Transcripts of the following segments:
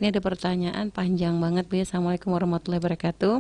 Ini ada pertanyaan panjang banget Bu ya. Assalamualaikum warahmatullahi wabarakatuh.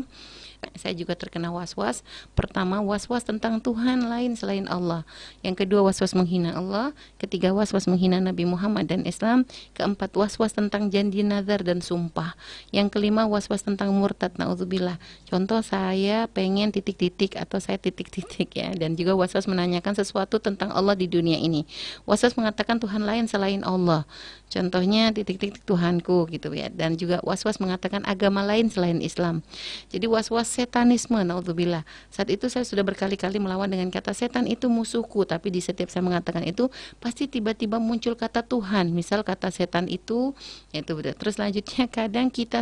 Saya juga terkena was-was. Pertama, was-was tentang Tuhan lain selain Allah. Yang kedua, was-was menghina Allah. Ketiga, was-was menghina Nabi Muhammad dan Islam. Keempat, was-was tentang janji nazar dan sumpah. Yang kelima, was-was tentang murtad, naudzubillah. Contoh, saya pengen titik-titik atau saya titik-titik ya. Dan juga was-was menanyakan sesuatu tentang Allah di dunia ini. Was-was mengatakan Tuhan lain selain Allah. Contohnya titik-titik Tuhanku gitu ya. Dan juga was-was mengatakan agama lain selain Islam. Jadi was-was setanisme, naudzubillah. Saat itu saya sudah berkali-kali melawan dengan kata setan itu musuhku, tapi di setiap saya mengatakan itu pasti tiba-tiba muncul kata Tuhan. Misal kata setan itu betul. Terus selanjutnya kadang jika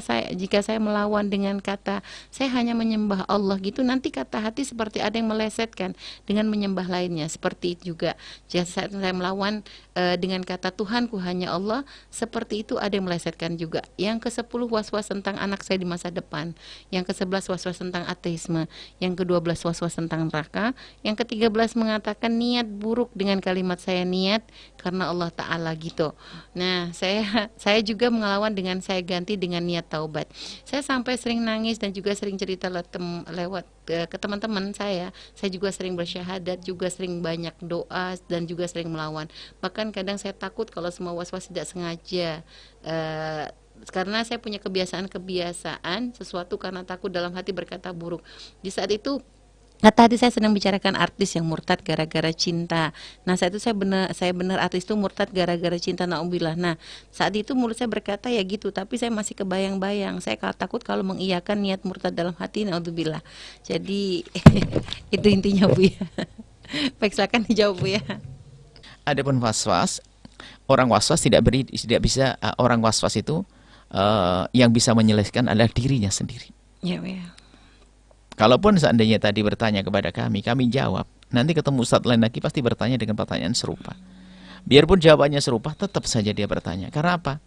saya melawan dengan kata saya hanya menyembah Allah gitu, nanti kata hati seperti ada yang melesetkan dengan menyembah lainnya. Seperti itu juga jika saya melawan dengan kata Tuhanku hanya Allah, seperti itu ada yang melesetkan juga. Yang ke-10 was-was tentang anak saya di masa depan. Yang ke-11 was-was tentang ateisme. Yang ke-12 was-was tentang neraka. Yang ke-13 mengatakan niat buruk dengan kalimat saya niat karena Allah Ta'ala gitu. Nah, saya juga mengelawan dengan saya ganti dengan niat taubat. Saya sampai sering nangis dan juga sering cerita lewat ke teman-teman saya juga sering bersyahadat, juga sering banyak doa dan juga sering melawan. Bahkan kadang saya takut kalau semua was-was tidak sengaja, karena saya punya kebiasaan sesuatu karena takut dalam hati berkata buruk. Di saat itu kata hati saya sedang bicarakan artis yang murtad gara-gara cinta. Nah saat itu saya benar artis itu murtad gara-gara cinta, naudzubillah. Nah saat itu mulut saya berkata ya gitu, tapi saya masih kebayang-bayang. Saya takut kalau mengiyakan niat murtad dalam hati, naudzubillah. Jadi itu intinya Bu ya. Baik, silakan dijawab Bu ya. Adapun was-was, orang was-was tidak bisa, orang was-was itu yang bisa menyelesaikan adalah dirinya sendiri. Ya, ya. Kalaupun seandainya tadi bertanya kepada kami jawab. Nanti ketemu Ustadz lain lagi pasti bertanya dengan pertanyaan serupa. Biarpun jawabannya serupa, tetap saja dia bertanya. Karena apa?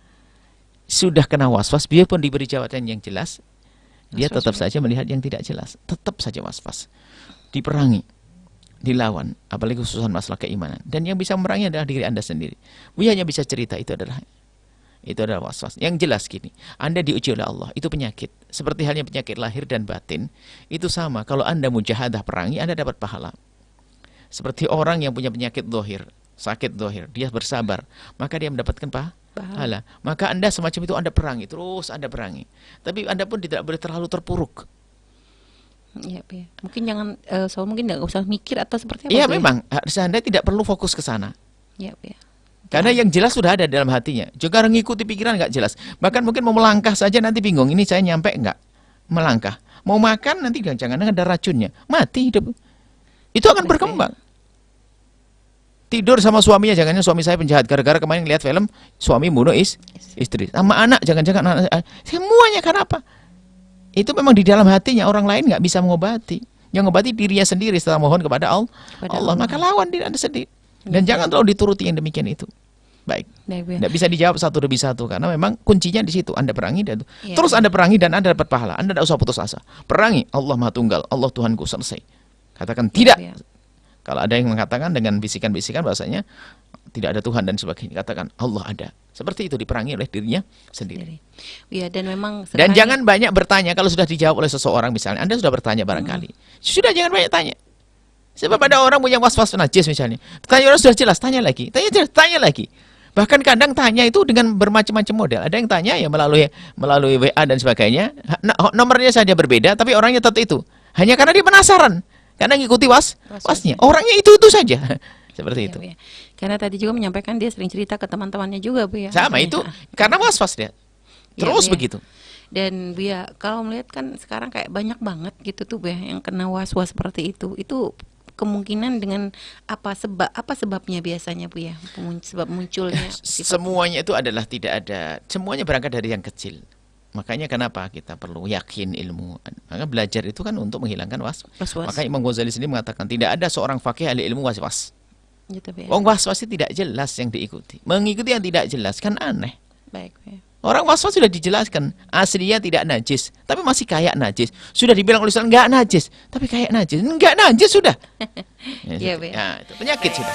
Sudah kena was-was, biarpun diberi jawaban yang jelas, dia tetap saja melihat yang tidak jelas. Tetap saja was-was. Diperangi, dilawan, apalagi khususan masalah keimanan. Dan yang bisa memerangi adalah diri Anda sendiri. Buya hanya bisa cerita, itu adalah was-was. Yang jelas gini, Anda diuji oleh Allah, itu penyakit. Seperti halnya penyakit lahir dan batin, itu sama. Kalau Anda mujahadah perangi, Anda dapat pahala. Seperti orang yang punya penyakit dohir, sakit dohir, dia bersabar, maka dia mendapatkan pahala. Maka Anda semacam itu, Anda perangi, terus Anda perangi. Tapi Anda pun tidak boleh terlalu terpuruk. Ya, ya. Mungkin jangan, mungkin nggak usah mikir atau seperti apa. Iya memang, Anda tidak perlu fokus ke sana. Ya, ya. Karena yang jelas sudah ada dalam hatinya. Juga ngikuti pikiran nggak jelas. Bahkan mungkin mau melangkah saja nanti bingung. Ini saya nyampe nggak melangkah. Mau makan nanti jangan ada racunnya. Mati hidup. Itu akan berkembang. Tidur sama suaminya, jangannya suami saya penjahat. Gara-gara kemarin lihat film, suami bunuh istri. Sama anak, jangan-jangan anak. Semuanya karena apa? Itu memang di dalam hatinya, orang lain nggak bisa mengobati. Yang mengobati dirinya sendiri setelah mohon kepada Allah. Maka lawan diri Anda sendiri. Dan jangan terlalu dituruti yang demikian itu. Baik. Tidak bisa dijawab satu demi satu karena memang kuncinya di situ. Anda perangi dan terus Anda perangi dan Anda dapat pahala. Anda tidak usah putus asa. Perangi, Allah Maha Tunggal, Allah Tuhanku, selesai. Katakan tidak. Kalau ada yang mengatakan dengan bisikan-bisikan bahasanya tidak ada Tuhan dan sebagainya, katakan Allah ada. Seperti itu, diperangi oleh dirinya sendiri. Ya, dan memang dan jangan banyak bertanya. Kalau sudah dijawab oleh seseorang misalnya, Anda sudah bertanya barangkali. Sudah, jangan banyak tanya. Sebab ada orang punya was-was najis misalnya. Tanya orang sudah jelas, tanya lagi. Tanya lagi. Bahkan kadang tanya itu dengan bermacam-macam model. Ada yang tanya ya melalui WA dan sebagainya. Nomornya saja berbeda, tapi orangnya tetap itu. Hanya karena dia penasaran. Karena ngikuti wasnya. Orangnya itu saja. Seperti itu. Ya. Karena tadi juga menyampaikan dia sering cerita ke teman-temannya juga Bu ya. Sama itu, karena was-was dia. Terus begitu. Dan Bu ya, kalau melihat kan sekarang kayak banyak banget gitu tuh Bu ya, yang kena was-was seperti itu. Itu kemungkinan dengan apa sebabnya biasanya Bu ya, sebab munculnya semuanya itu adalah tidak ada, semuanya berangkat dari yang kecil. Makanya kenapa kita perlu yakin ilmu. Maka belajar itu kan untuk menghilangkan was-was. Maka Imam Ghazali sendiri mengatakan tidak ada seorang fakih ahli ilmu was-was. Gitu, ya. Was-was itu tidak jelas yang diikuti. Mengikuti yang tidak jelas kan aneh. Baik, ya. Orang was-was sudah dijelaskan, aslinya tidak najis, tapi masih kayak najis. Sudah dibilang oleh Islam enggak najis, tapi kayak najis. Enggak najis sudah. Ya, itu penyakit sudah.